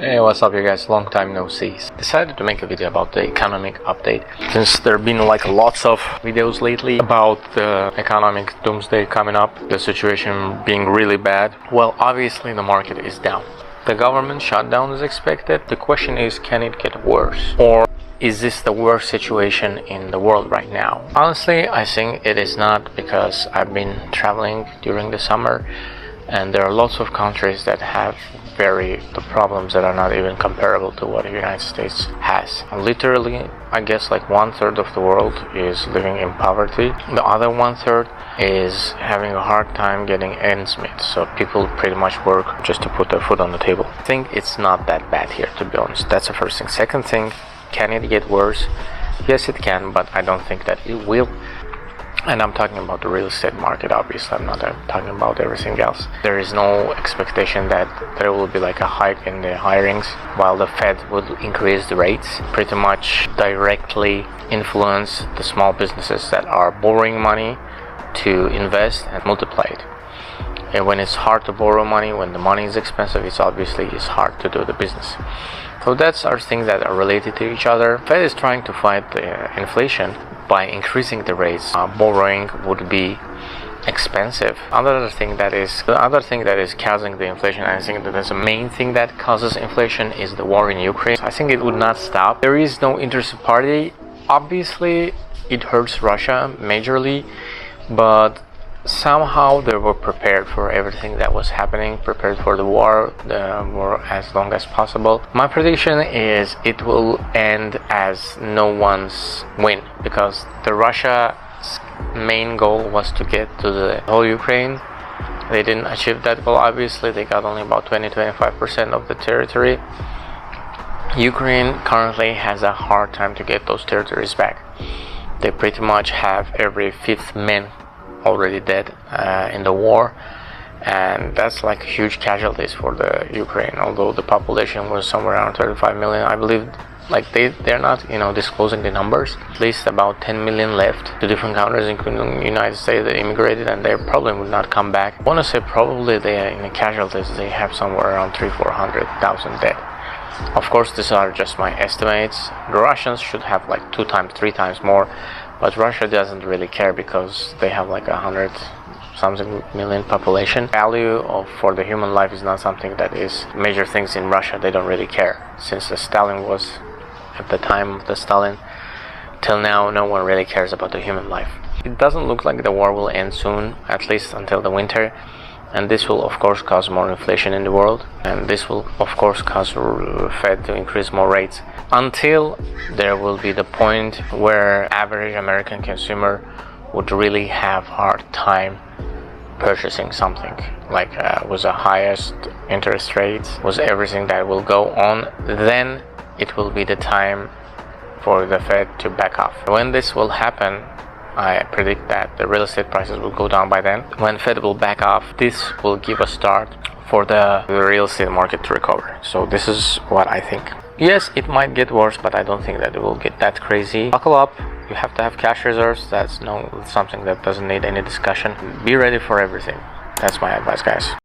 Hey, what's up you guys, long time no see. Decided to make a video about the economic update since there have been lots of videos lately about the economic doomsday coming up, the situation being really bad. Well, obviously the market is down. The government shutdown is expected. The question is, can it get worse? Or is this the worst situation in the world right now? Honestly, I think it is not, because I've been traveling during the summer and there are lots of countries that have the problems that are not even comparable to what the United States has. Literally, I guess 1/3 of the world is living in poverty. The other 1/3 is having a hard time getting ends meet. So people pretty much work just to put their food on the table. I think it's not that bad here, to be honest. That's the first thing. Second thing, can it get worse? Yes, it can, but I don't think that it will. And I'm talking about the real estate market, obviously. I'm not talking about everything else. There is no expectation that there will be a hike in the hirings, while the Fed would increase the rates, pretty much directly influence the small businesses that are borrowing money to invest and multiply it. And when it's hard to borrow money, when the money is expensive, it's hard to do the business. So that's our things that are related to each other. Fed is trying to fight the inflation by increasing the rates. Borrowing would be expensive. The other thing that is causing the inflation, I think that the main thing that causes inflation, is the war in Ukraine. I think it would not stop. There is no interested party. Obviously, it hurts Russia majorly, but somehow they were prepared for everything that was happening, prepared for the war as long as possible. My prediction is it will end as no one's win, because the Russia's main goal was to get to the whole Ukraine. They didn't achieve that goal. Obviously, they got only about 20-25% of the territory. Ukraine currently has a hard time to get those territories back. They pretty much have every fifth man already dead in the war, and that's huge casualties for the Ukraine. Although the population was somewhere around 35 million, I believe they're not disclosing the numbers. At least about 10 million left to different countries, including the United States, that immigrated, and they probably would not come back. I want to say probably they are in the casualties, they have somewhere around 300,000-400,000 dead. Of course, these are just my estimates. The Russians should have 2 times, 3 times more, but Russia doesn't really care, because they have 100-something million population. Value for the human life is not something that is major things in Russia. They don't really care. Since the Stalin was, at the time of the Stalin, till now, no one really cares about the human life. It doesn't look like the war will end soon, at least until the winter. And this will, of course, cause more inflation in the world. And this will, of course, cause Fed to increase more rates, until there will be the point where average American consumer would really have hard time purchasing something. Was the highest interest rates, was everything that will go on, then it will be the time for the Fed to back off. When this will happen, I predict that the real estate prices will go down by then. When Fed will back off, this will give a start for the real estate market to recover. So this is what I think. Yes, it might get worse, but I don't think that it will get that crazy. Buckle up. You have to have cash reserves. That's something that doesn't need any discussion. Be ready for everything. That's my advice, guys.